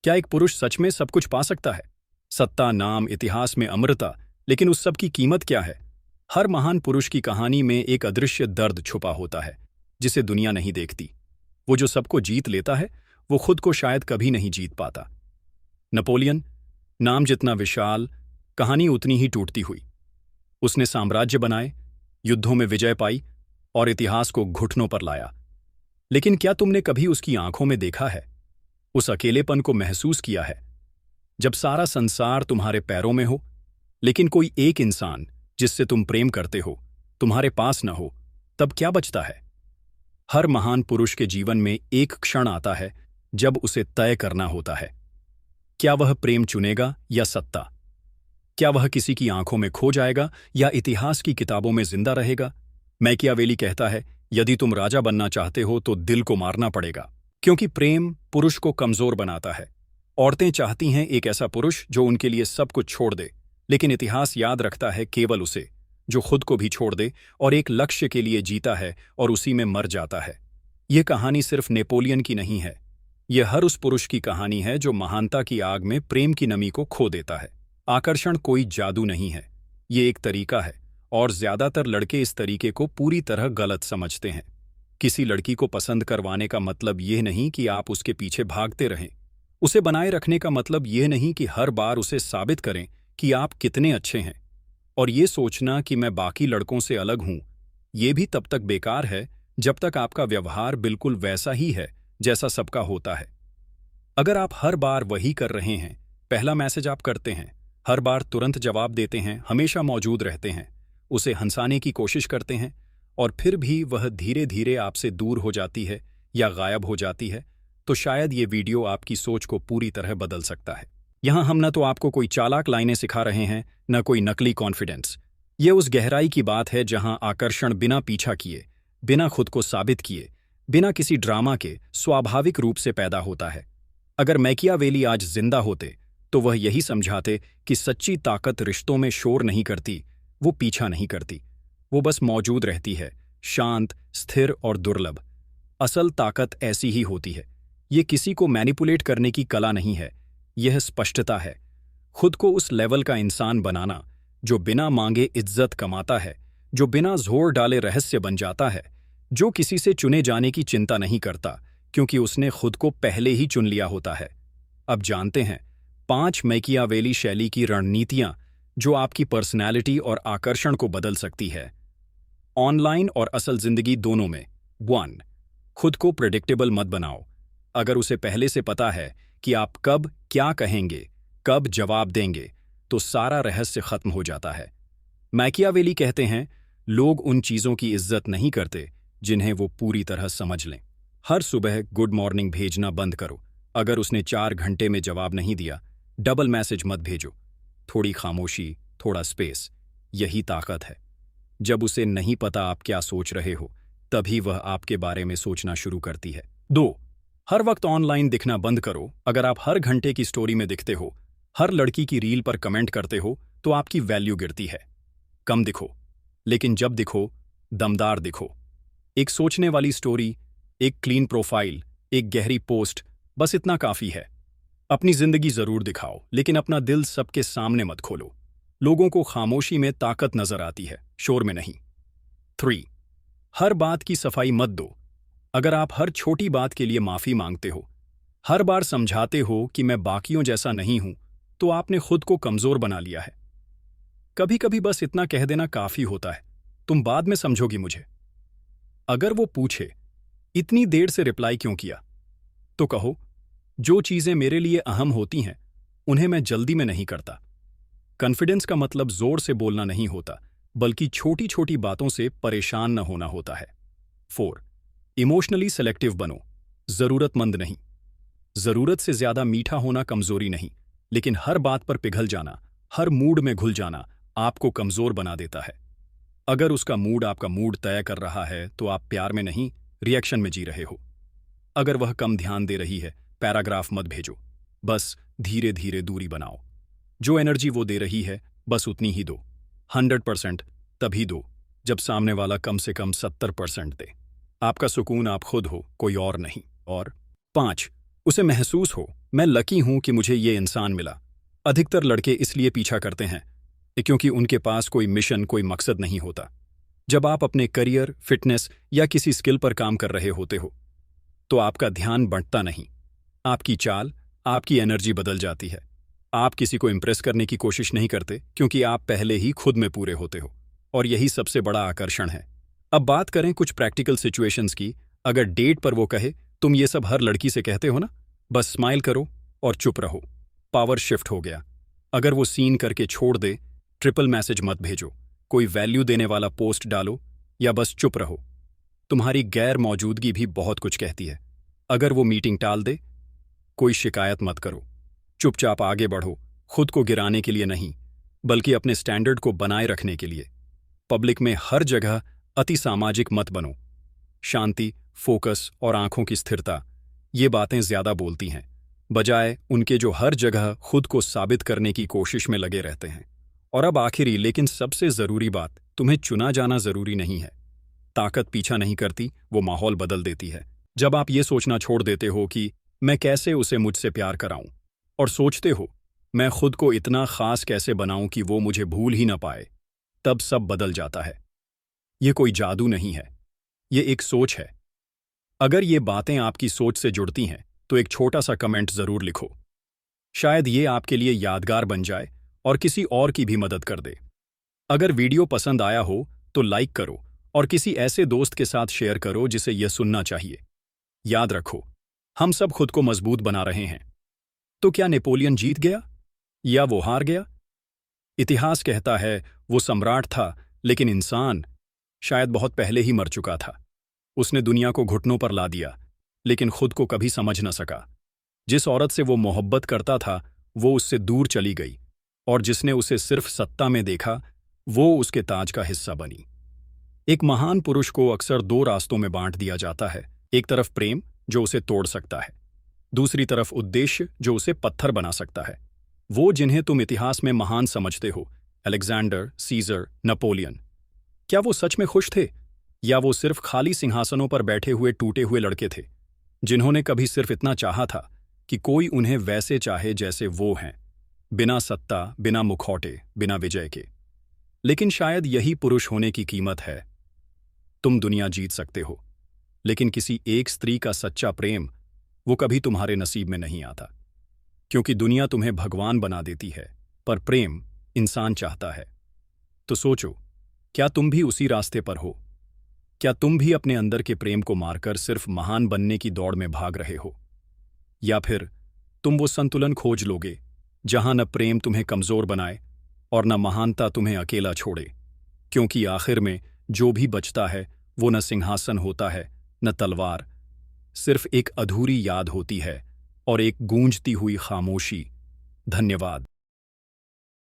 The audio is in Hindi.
क्या एक पुरुष सच में सब कुछ पा सकता है? सत्ता, नाम, इतिहास में अमरता, लेकिन उस सब की कीमत क्या है? हर महान पुरुष की कहानी में एक अदृश्य दर्द छुपा होता है, जिसे दुनिया नहीं देखती। वो जो सबको जीत लेता है, वो खुद को शायद कभी नहीं जीत पाता। नेपोलियन, नाम जितना विशाल, कहानी उतनी ही टूटती हुई। उसने साम्राज्य बनाए, युद्धों में विजय पाई और इतिहास को घुटनों पर लाया। लेकिन क्या तुमने कभी उसकी आंखों में देखा है? उस अकेलेपन को महसूस किया है? जब सारा संसार तुम्हारे पैरों में हो, लेकिन कोई एक इंसान जिससे तुम प्रेम करते हो तुम्हारे पास न हो, तब क्या बचता है? हर महान पुरुष के जीवन में एक क्षण आता है जब उसे तय करना होता है। क्या वह प्रेम चुनेगा या सत्ता? क्या वह किसी की आंखों में खो जाएगा या इतिहास की किताबों में जिंदा रहेगा? मैकियावेली कहता है, यदि तुम राजा बनना चाहते हो तो दिल को मारना पड़ेगा, क्योंकि प्रेम पुरुष को कमजोर बनाता है। औरतें चाहती हैं एक ऐसा पुरुष जो उनके लिए सब कुछ छोड़ दे, लेकिन इतिहास याद रखता है केवल उसे जो खुद को भी छोड़ दे और एक लक्ष्य के लिए जीता है और उसी में मर जाता है। यह कहानी सिर्फ नेपोलियन की नहीं है, यह हर उस पुरुष की कहानी है जो महानता की आग में प्रेम की नमी को खो देता है। आकर्षण कोई जादू नहीं है, ये एक तरीका है, और ज्यादातर लड़के इस तरीके को पूरी तरह गलत समझते हैं। किसी लड़की को पसंद करवाने का मतलब यह नहीं कि आप उसके पीछे भागते रहें। उसे बनाए रखने का मतलब यह नहीं कि हर बार उसे साबित करें कि आप कितने अच्छे हैं। और ये सोचना कि मैं बाकी लड़कों से अलग हूं, ये भी तब तक बेकार है जब तक आपका व्यवहार बिल्कुल वैसा ही है जैसा सबका होता है। अगर आप हर बार वही कर रहे हैं, पहला मैसेज आप करते हैं, हर बार तुरंत जवाब देते हैं, हमेशा मौजूद रहते हैं, उसे हंसाने की कोशिश करते हैं, और फिर भी वह धीरे धीरे आपसे दूर हो जाती है या गायब हो जाती है, तो शायद ये वीडियो आपकी सोच को पूरी तरह बदल सकता है। यहां हम न तो आपको कोई चालाक लाइनें सिखा रहे हैं, न कोई नकली कॉन्फिडेंस। ये उस गहराई की बात है जहां आकर्षण बिना पीछा किए, बिना खुद को साबित किए, बिना किसी ड्रामा के स्वाभाविक रूप से पैदा होता है। अगर मैकियावेली आज जिंदा होते तो वह यही समझाते कि सच्ची ताकत रिश्तों में शोर नहीं करती, वो पीछा नहीं करती, वो बस मौजूद रहती है, शांत, स्थिर और दुर्लभ। असल ताकत ऐसी ही होती है। ये किसी को मैनिपुलेट करने की कला नहीं है, यह स्पष्टता है। खुद को उस लेवल का इंसान बनाना जो बिना मांगे इज्जत कमाता है, जो बिना जोर डाले रहस्य बन जाता है, जो किसी से चुने जाने की चिंता नहीं करता क्योंकि उसने खुद को पहले ही चुन लिया होता है। अब जानते हैं 5 मैकियावेली शैली की रणनीतियां जो आपकी पर्सनैलिटी और आकर्षण को बदल सकती है, ऑनलाइन और असल जिंदगी दोनों में। 1. खुद को प्रेडिक्टेबल मत बनाओ। अगर उसे पहले से पता है कि आप कब क्या कहेंगे, कब जवाब देंगे, तो सारा रहस्य खत्म हो जाता है। मैकियावेली कहते हैं, लोग उन चीजों की इज्जत नहीं करते जिन्हें वो पूरी तरह समझ लें। हर सुबह गुड मॉर्निंग भेजना बंद करो। अगर उसने 4 घंटे में जवाब नहीं दिया, डबल मैसेज मत भेजो। थोड़ी खामोशी, थोड़ा स्पेस, यही ताकत है। जब उसे नहीं पता आप क्या सोच रहे हो, तभी वह आपके बारे में सोचना शुरू करती है। 2. हर वक्त ऑनलाइन दिखना बंद करो। अगर आप हर घंटे की स्टोरी में दिखते हो, हर लड़की की रील पर कमेंट करते हो, तो आपकी वैल्यू गिरती है। कम दिखो, लेकिन जब दिखो, दमदार दिखो। एक सोचने वाली स्टोरी, एक क्लीन प्रोफाइल, एक गहरी पोस्ट, बस इतना काफी है। अपनी जिंदगी जरूर दिखाओ, लेकिन अपना दिल सबके सामने मत खोलो। लोगों को खामोशी में ताकत नजर आती है, शोर में नहीं। 3. हर बात की सफाई मत दो। अगर आप हर छोटी बात के लिए माफी मांगते हो, हर बार समझाते हो कि मैं बाकियों जैसा नहीं हूं, तो आपने खुद को कमजोर बना लिया है। कभी कभी बस इतना कह देना काफी होता है, तुम बाद में समझोगी मुझे। अगर वो पूछे, इतनी देर से रिप्लाई क्यों किया, तो कहो, जो चीजें मेरे लिए अहम होती हैं उन्हें मैं जल्दी में नहीं करता। कॉन्फिडेंस का मतलब जोर से बोलना नहीं होता, बल्कि छोटी छोटी बातों से परेशान न होना होता है। 4. इमोशनली सेलेक्टिव बनो, जरूरतमंद नहीं। जरूरत से ज्यादा मीठा होना कमजोरी नहीं, लेकिन हर बात पर पिघल जाना, हर मूड में घुल जाना आपको कमजोर बना देता है। अगर उसका मूड आपका मूड तय कर रहा है, तो आप प्यार में नहीं, रिएक्शन में जी रहे हो। अगर वह कम ध्यान दे रही है, पैराग्राफ मत भेजो, बस धीरे धीरे दूरी बनाओ। जो एनर्जी वो दे रही है, बस उतनी ही दो। 100% तभी दो जब सामने वाला कम से कम 70% दे। आपका सुकून आप खुद हो, कोई और नहीं। और 5. उसे महसूस हो, मैं लकी हूं कि मुझे ये इंसान मिला। अधिकतर लड़के इसलिए पीछा करते हैं क्योंकि उनके पास कोई मिशन, कोई मकसद नहीं होता। जब आप अपने करियर, फिटनेस या किसी स्किल पर काम कर रहे होते हो तो आपका ध्यान बंटता नहीं। आपकी चाल, आपकी एनर्जी बदल जाती है। आप किसी को इम्प्रेस करने की कोशिश नहीं करते क्योंकि आप पहले ही खुद में पूरे होते हो। और यही सबसे बड़ा आकर्षण है। अब बात करें कुछ प्रैक्टिकल सिचुएशंस की। अगर डेट पर वो कहे, तुम ये सब हर लड़की से कहते हो ना, बस स्माइल करो और चुप रहो, पावर शिफ्ट हो गया। अगर वो सीन करके छोड़ दे, ट्रिपल मैसेज मत भेजो, कोई वैल्यू देने वाला पोस्ट डालो या बस चुप रहो। तुम्हारी गैर मौजूदगी भी बहुत कुछ कहती है। अगर वो मीटिंग टाल दे, कोई शिकायत मत करो, चुपचाप आगे बढ़ो, खुद को गिराने के लिए नहीं, बल्कि अपने स्टैंडर्ड को बनाए रखने के लिए। पब्लिक में हर जगह अति सामाजिक मत बनो। शांति, फोकस और आंखों की स्थिरता, ये बातें ज्यादा बोलती हैं, बजाय उनके जो हर जगह खुद को साबित करने की कोशिश में लगे रहते हैं। और अब आखिरी लेकिन सबसे जरूरी बात, तुम्हें चुना जाना जरूरी नहीं है। ताकत पीछा नहीं करती, वो माहौल बदल देती है। जब आप ये सोचना छोड़ देते हो कि मैं कैसे उसे मुझसे प्यार कराऊं, और सोचते हो मैं खुद को इतना खास कैसे बनाऊं कि वो मुझे भूल ही ना पाए, तब सब बदल जाता है। ये कोई जादू नहीं है, ये एक सोच है। अगर ये बातें आपकी सोच से जुड़ती हैं तो एक छोटा सा कमेंट जरूर लिखो। शायद ये आपके लिए यादगार बन जाए और किसी और की भी मदद कर दे। अगर वीडियो पसंद आया हो तो लाइक करो और किसी ऐसे दोस्त के साथ शेयर करो जिसे यह सुनना चाहिए। याद रखो, हम सब खुद को मजबूत बना रहे हैं। तो क्या नेपोलियन जीत गया या वो हार गया? इतिहास कहता है वो सम्राट था, लेकिन इंसान शायद बहुत पहले ही मर चुका था। उसने दुनिया को घुटनों पर ला दिया, लेकिन खुद को कभी समझ न सका। जिस औरत से वो मोहब्बत करता था वो उससे दूर चली गई, और जिसने उसे सिर्फ सत्ता में देखा वो उसके ताज का हिस्सा बनी। एक महान पुरुष को अक्सर दो रास्तों में बांट दिया जाता है। एक तरफ प्रेम जो उसे तोड़ सकता है, दूसरी तरफ उद्देश्य जो उसे पत्थर बना सकता है। वो जिन्हें तुम इतिहास में महान समझते हो, अलेक्जेंडर, सीजर, नेपोलियन, क्या वो सच में खुश थे या वो सिर्फ खाली सिंहासनों पर बैठे हुए टूटे हुए लड़के थे जिन्होंने कभी सिर्फ इतना चाहा था कि कोई उन्हें वैसे चाहे जैसे वो हैं, बिना सत्ता, बिना मुखौटे, बिना विजय के। लेकिन शायद यही पुरुष होने की कीमत है। तुम दुनिया जीत सकते हो, लेकिन किसी एक स्त्री का सच्चा प्रेम वो कभी तुम्हारे नसीब में नहीं आता, क्योंकि दुनिया तुम्हें भगवान बना देती है, पर प्रेम इंसान चाहता है। तो सोचो, क्या तुम भी उसी रास्ते पर हो? क्या तुम भी अपने अंदर के प्रेम को मारकर सिर्फ महान बनने की दौड़ में भाग रहे हो, या फिर तुम वो संतुलन खोज लोगे जहां न प्रेम तुम्हें कमजोर बनाए और न महानता तुम्हें अकेला छोड़े? क्योंकि आखिर में जो भी बचता है वो न सिंहासन होता है, न तलवार, सिर्फ एक अधूरी याद होती है और एक गूंजती हुई खामोशी। धन्यवाद।